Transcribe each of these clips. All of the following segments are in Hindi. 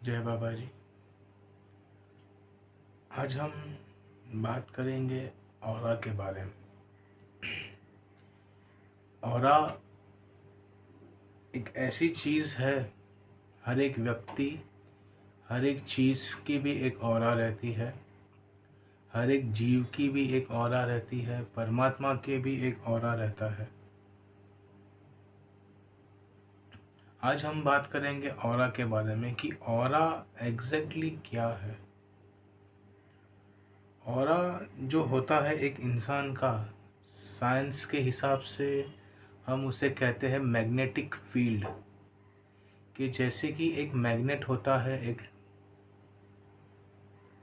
जय बाबा जी। आज हम बात करेंगे ऑरा के बारे में। ऑरा एक ऐसी चीज़ है, हर एक व्यक्ति, हर एक चीज़ की भी एक ऑरा रहती है, हर एक जीव की भी एक ऑरा रहती है, परमात्मा के भी एक ऑरा रहता है। आज हम बात करेंगे ऑरा के बारे में कि ऑरा एग्जैक्टली क्या है। ऑरा जो होता है एक इंसान का, साइंस के हिसाब से हम उसे कहते हैं मैग्नेटिक फील्ड। कि जैसे कि एक मैग्नेट होता है एक,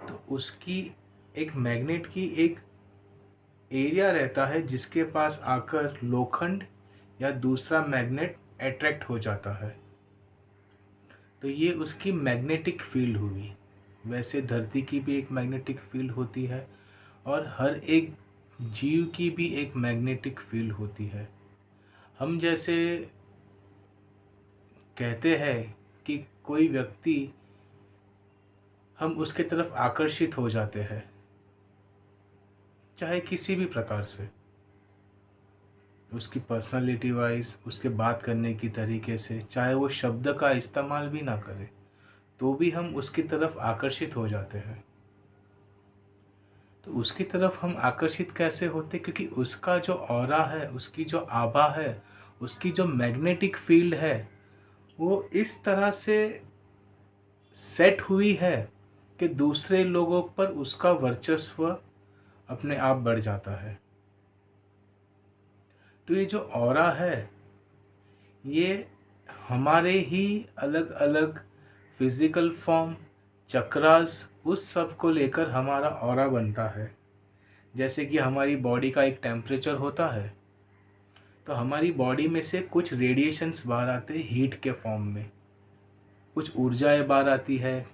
तो उसकी एक मैग्नेट की एक एरिया रहता है जिसके पास आकर लोखंड या दूसरा मैग्नेट अट्रैक्ट हो जाता है, तो ये उसकी मैग्नेटिक फील्ड हुई। वैसे धरती की भी एक मैग्नेटिक फील्ड होती है और हर एक जीव की भी एक मैग्नेटिक फील्ड होती है। हम जैसे कहते हैं कि कोई व्यक्ति, हम उसके तरफ आकर्षित हो जाते हैं, चाहे किसी भी प्रकार से, उसकी पर्सनालिटी वाइज, उसके बात करने की तरीके से, चाहे वो शब्द का इस्तेमाल भी ना करे तो भी हम उसकी तरफ आकर्षित हो जाते हैं। तो उसकी तरफ हम आकर्षित कैसे होते? क्योंकि उसका जो ऑरा है, उसकी जो आभा है, उसकी जो मैग्नेटिक फील्ड है, वो इस तरह से सेट हुई है कि दूसरे लोगों पर उसका वर्चस्व अपने आप बढ़ जाता है। तो ये जो ऑरा है, ये हमारे ही अलग अलग फिजिकल फॉर्म, चक्रास, उस सब को लेकर हमारा ऑरा बनता है। जैसे कि हमारी बॉडी का एक टेम्परेचर होता है, तो हमारी बॉडी में से कुछ रेडिएशंस बाहर आते हैं हीट के फॉर्म में, कुछ ऊर्जाएं बाहर आती है,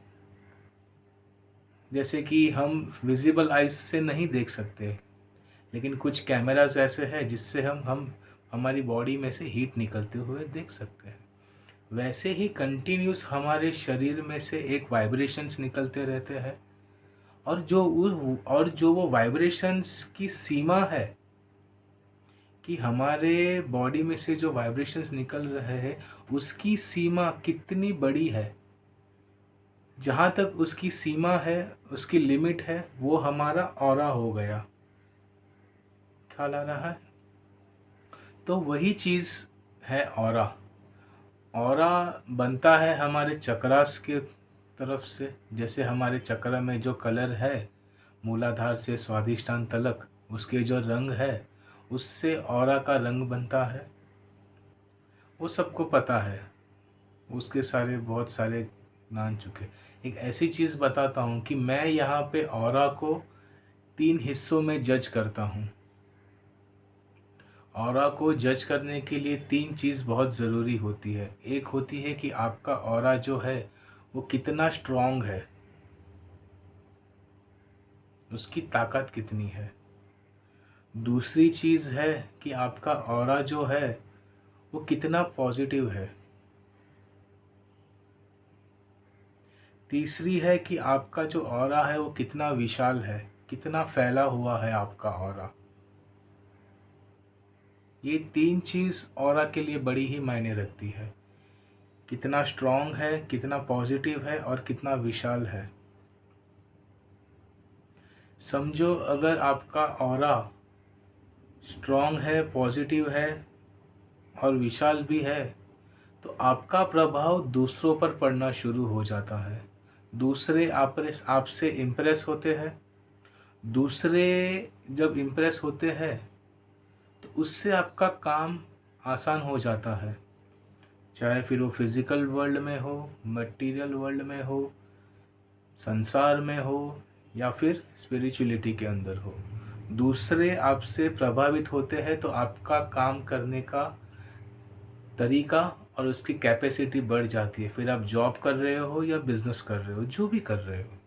जैसे कि हम विजिबल आइज से नहीं देख सकते, लेकिन कुछ कैमरास ऐसे हैं जिससे हम हमारी बॉडी में से हीट निकलते हुए देख सकते हैं। वैसे ही कंटिन्यूस हमारे शरीर में से एक वाइब्रेशंस निकलते रहते हैं, और जो वो वाइब्रेशंस की सीमा है, कि हमारे बॉडी में से जो वाइब्रेशंस निकल रहे हैं उसकी सीमा कितनी बड़ी है, जहाँ तक उसकी सीमा है, उसकी लिमिट है, वो हमारा ऑरा हो गया। ख्याल आ रहा है? तो वही चीज़ है ऑरा। ऑरा बनता है हमारे चक्रास के तरफ से। जैसे हमारे चक्र में जो कलर है, मूलाधार से स्वादिष्टान तलक, उसके जो रंग है, उससे ऑरा का रंग बनता है। वो सबको पता है, उसके सारे बहुत सारे जान चुके। एक ऐसी चीज़ बताता हूँ कि मैं यहाँ पे ऑरा को 3 हिस्सों में जज करता हूँ। ऑरा को जज करने के लिए 3 चीज़ बहुत ज़रूरी होती है। एक होती है कि आपका ऑरा जो है वो कितना स्ट्रॉन्ग है, उसकी ताकत कितनी है। दूसरी चीज़ है कि आपका ऑरा जो है वो कितना पॉजिटिव है। तीसरी है कि आपका जो ऑरा है वो कितना विशाल है, कितना फैला हुआ है आपका ऑरा। ये 3 चीज़ ऑरा के लिए बड़ी ही मायने रखती है। कितना स्ट्रॉन्ग है, कितना पॉजिटिव है और कितना विशाल है। समझो अगर आपका ऑरा स्ट्रॉन्ग है, पॉजिटिव है और विशाल भी है, तो आपका प्रभाव दूसरों पर पड़ना शुरू हो जाता है। दूसरे आपसे इम्प्रेस होते हैं। दूसरे जब इम्प्रेस होते हैं तो उससे आपका काम आसान हो जाता है, चाहे फिर वो फिज़िकल वर्ल्ड में हो, मटेरियल वर्ल्ड में हो, संसार में हो, या फिर स्पिरिचुअलिटी के अंदर हो। दूसरे आपसे प्रभावित होते हैं तो आपका काम करने का तरीका और उसकी कैपेसिटी बढ़ जाती है। फिर आप जॉब कर रहे हो या बिजनेस कर रहे हो, जो भी कर रहे हो।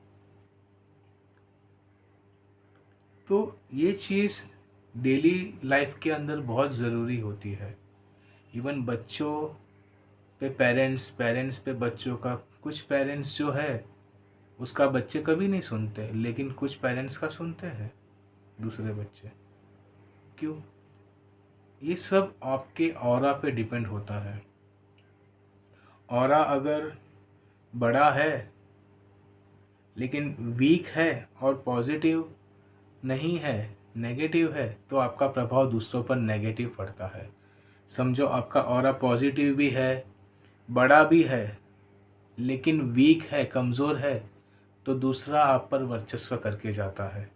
तो ये चीज़ डेली लाइफ के अंदर बहुत ज़रूरी होती है। इवन बच्चों पे पेरेंट्स, पेरेंट्स पे बच्चों का कुछ पेरेंट्स जो है उसका बच्चे कभी नहीं सुनते, लेकिन कुछ पेरेंट्स का सुनते हैं दूसरे बच्चे। क्यों? ये सब आपके ऑरा पे डिपेंड होता है। ऑरा अगर बड़ा है लेकिन वीक है और पॉजिटिव नहीं है, नेगेटिव है, तो आपका प्रभाव दूसरों पर नेगेटिव पड़ता है। समझो आपका ऑरा पॉजिटिव भी है, बड़ा भी है, लेकिन वीक है, कमज़ोर है, तो दूसरा आप पर वर्चस्व करके जाता है।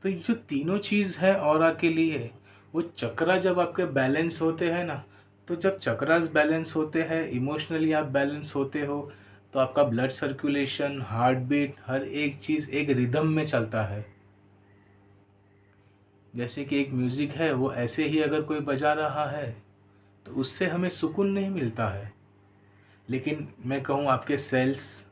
तो ये जो तीनों चीज़ है ऑरा के लिए, वो चक्रा जब आपके बैलेंस होते हैं ना, तो जब चक्रास बैलेंस होते हैं, इमोशनली आप बैलेंस होते हो, तो आपका ब्लड सर्कुलेशन, हार्ट बीट, हर एक चीज़ एक रिदम में चलता है। जैसे कि एक म्यूज़िक है, वो ऐसे ही अगर कोई बजा रहा है तो उससे हमें सुकून नहीं मिलता है। लेकिन मैं कहूँ आपके सेल्स,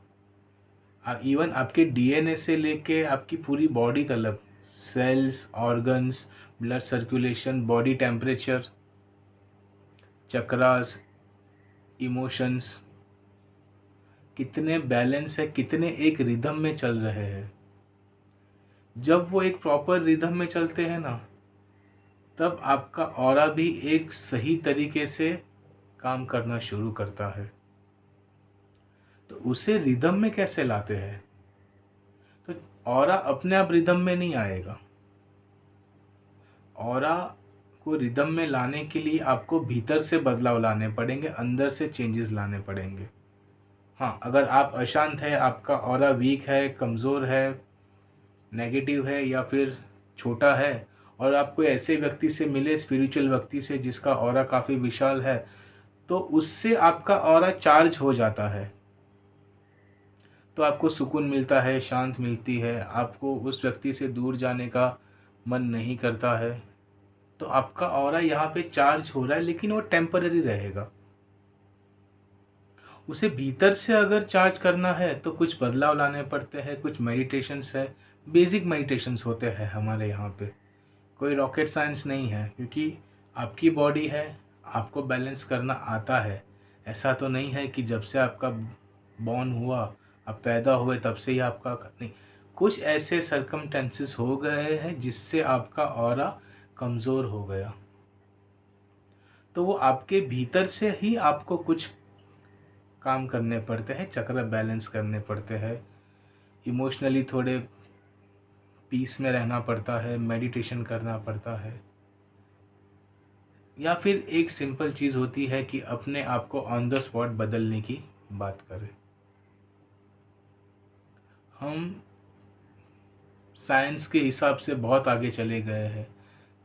इवन आपके डीएनए से लेके आपकी पूरी बॉडी तलक, cells, organs, blood circulation, body temperature, chakras, emotions, कितने बैलेंस है, कितने एक रिदम में चल रहे हैं। जब वो एक प्रॉपर रिदम में चलते हैं ना, तब आपका ऑरा भी एक सही तरीके से काम करना शुरू करता है। तो उसे रिदम में कैसे लाते हैं? तो ऑरा अपने आप रिदम में नहीं आएगा। ऑरा को रिदम में लाने के लिए आपको भीतर से बदलाव लाने पड़ेंगे, अंदर से चेंजेस लाने पड़ेंगे। हाँ, अगर आप अशांत है, आपका ऑरा वीक है, कमज़ोर है, नेगेटिव है या फिर छोटा है, और आप कोई ऐसे व्यक्ति से मिले, स्पिरिचुअल व्यक्ति से जिसका ऑरा काफ़ी विशाल है, तो उससे आपका ऑरा चार्ज हो जाता है, तो आपको सुकून मिलता है, शांत मिलती है, आपको उस व्यक्ति से दूर जाने का मन नहीं करता है। तो आपका ऑरा यहाँ पे चार्ज हो रहा है, लेकिन वो टेम्पररी रहेगा। उसे भीतर से अगर चार्ज करना है तो कुछ बदलाव लाने पड़ते हैं, कुछ मेडिटेशंस है, बेसिक मेडिटेशंस होते हैं हमारे यहाँ पे। कोई रॉकेट साइंस नहीं है, क्योंकि आपकी बॉडी है, आपको बैलेंस करना आता है। ऐसा तो नहीं है कि जब से आपका बॉर्न हुआ, आप पैदा हुए तब से ही आपका नहीं, कुछ ऐसे सरकमटेंसेस हो गए हैं जिससे आपका ऑरा कमज़ोर हो गया। तो वो आपके भीतर से ही आपको कुछ काम करने पड़ते हैं, चक्र बैलेंस करने पड़ते हैं, इमोशनली थोड़े पीस में रहना पड़ता है, मेडिटेशन करना पड़ता है, या फिर एक सिंपल चीज़ होती है कि अपने आप को ऑन द स्पॉट बदलने की बात करें। हम साइंस के हिसाब से बहुत आगे चले गए हैं।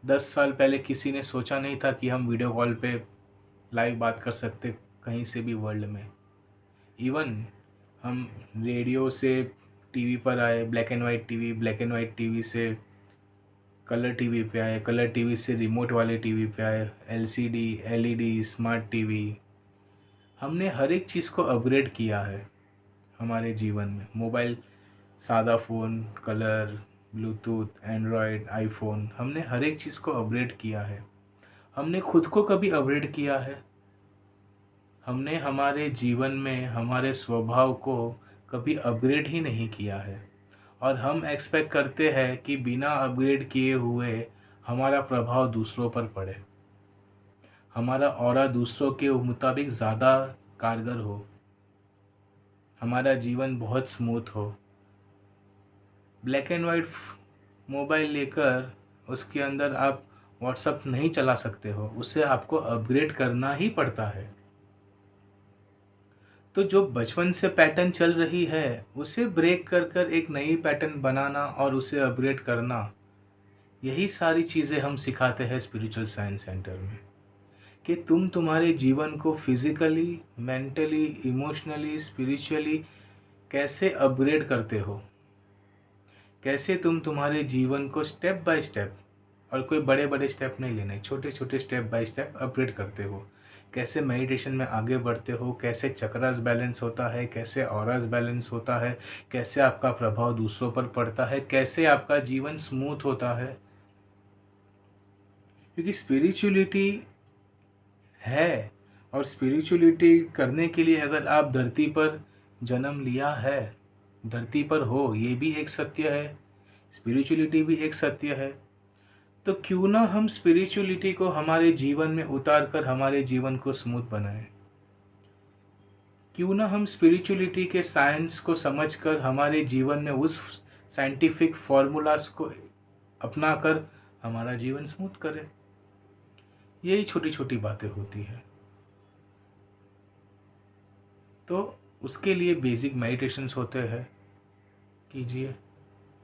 10 साल पहले किसी ने सोचा नहीं था कि हम वीडियो कॉल पे लाइव बात कर सकते कहीं से भी वर्ल्ड में। इवन हम रेडियो से टीवी पर आए, black and white TV, black and white TV से कलर टीवी पे आए, कलर टीवी से रिमोट वाले टीवी पे आए, एलसीडी, एलईडी, स्मार्ट टीवी। हमने हर एक चीज़ को अपग्रेड किया है हमारे जीवन में। मोबाइल, सादा phone, colour, Bluetooth, Android, iPhone, हमने हर एक चीज़ को अपग्रेड किया है। हमने खुद को कभी अपग्रेड किया है? हमने हमारे जीवन में हमारे स्वभाव को कभी अपग्रेड ही नहीं किया है, और हम एक्सपेक्ट करते हैं कि बिना अपग्रेड किए हुए हमारा प्रभाव दूसरों पर पड़े, हमारा ऑरा दूसरों के मुताबिक ज़्यादा कारगर हो, हमारा जीवन बहुत स्मूथ हो। ब्लैक एंड वाइट मोबाइल लेकर उसके अंदर आप व्हाट्सअप नहीं चला सकते हो, उससे आपको अपग्रेड करना ही पड़ता है। तो जो बचपन से पैटर्न चल रही है उसे ब्रेक कर कर एक नई पैटर्न बनाना और उसे अपग्रेड करना, यही सारी चीज़ें हम सिखाते हैं स्पिरिचुअल साइंस सेंटर में। कि तुम तुम्हारे जीवन को फिजिकली, मेंटली, इमोशनली, स्पिरिचुअली कैसे अपग्रेड करते हो, कैसे तुम तुम्हारे जीवन को स्टेप बाय स्टेप, और कोई बड़े बड़े स्टेप नहीं लेने, छोटे छोटे स्टेप बाय स्टेप अपग्रेड करते हो, कैसे मेडिटेशन में आगे बढ़ते हो, कैसे चक्रास बैलेंस होता है, कैसे ऑरास बैलेंस होता है, कैसे आपका प्रभाव दूसरों पर पड़ता है, कैसे आपका जीवन स्मूथ होता है। क्योंकि स्पिरिचुअलिटी है, और स्पिरिचुअलिटी करने के लिए अगर आप धरती पर जन्म लिया है, धरती पर हो, ये भी एक सत्य है, स्पिरिचुअलिटी भी एक सत्य है। तो क्यों ना हम स्पिरिचुअलिटी को हमारे जीवन में उतार कर हमारे जीवन को स्मूथ बनाएं। क्यों ना हम स्पिरिचुअलिटी के साइंस को समझकर हमारे जीवन में उस साइंटिफिक फॉर्मूलाज को अपनाकर हमारा जीवन स्मूथ करें। यही छोटी छोटी बातें होती है। तो उसके लिए बेसिक मेडिटेशंस होते हैं, कीजिए।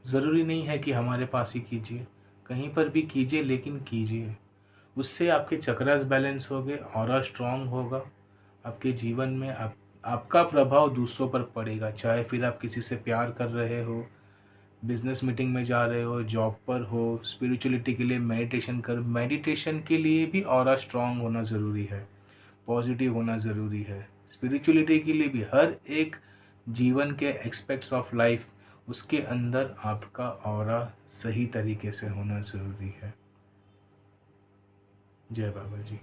ज़रूरी नहीं है कि हमारे पास ही कीजिए, कहीं पर भी कीजिए, लेकिन कीजिए। उससे आपके चक्रास बैलेंस होंगे, ऑरा स्ट्रांग होगा। आपके जीवन में आपका प्रभाव दूसरों पर पड़ेगा, चाहे फिर आप किसी से प्यार कर रहे हो, बिजनेस मीटिंग में जा रहे हो, जॉब पर हो, स्पिरिचुअलिटी के लिए मेडिटेशन के लिए भी ऑरा स्ट्रांग होना ज़रूरी है, पॉजिटिव होना ज़रूरी है। स्पिरिचुअलिटी के लिए भी हर एक जीवन के एस्पेक्ट्स ऑफ लाइफ, उसके अंदर आपका ऑरा सही तरीके से होना ज़रूरी है। जय बाबा जी।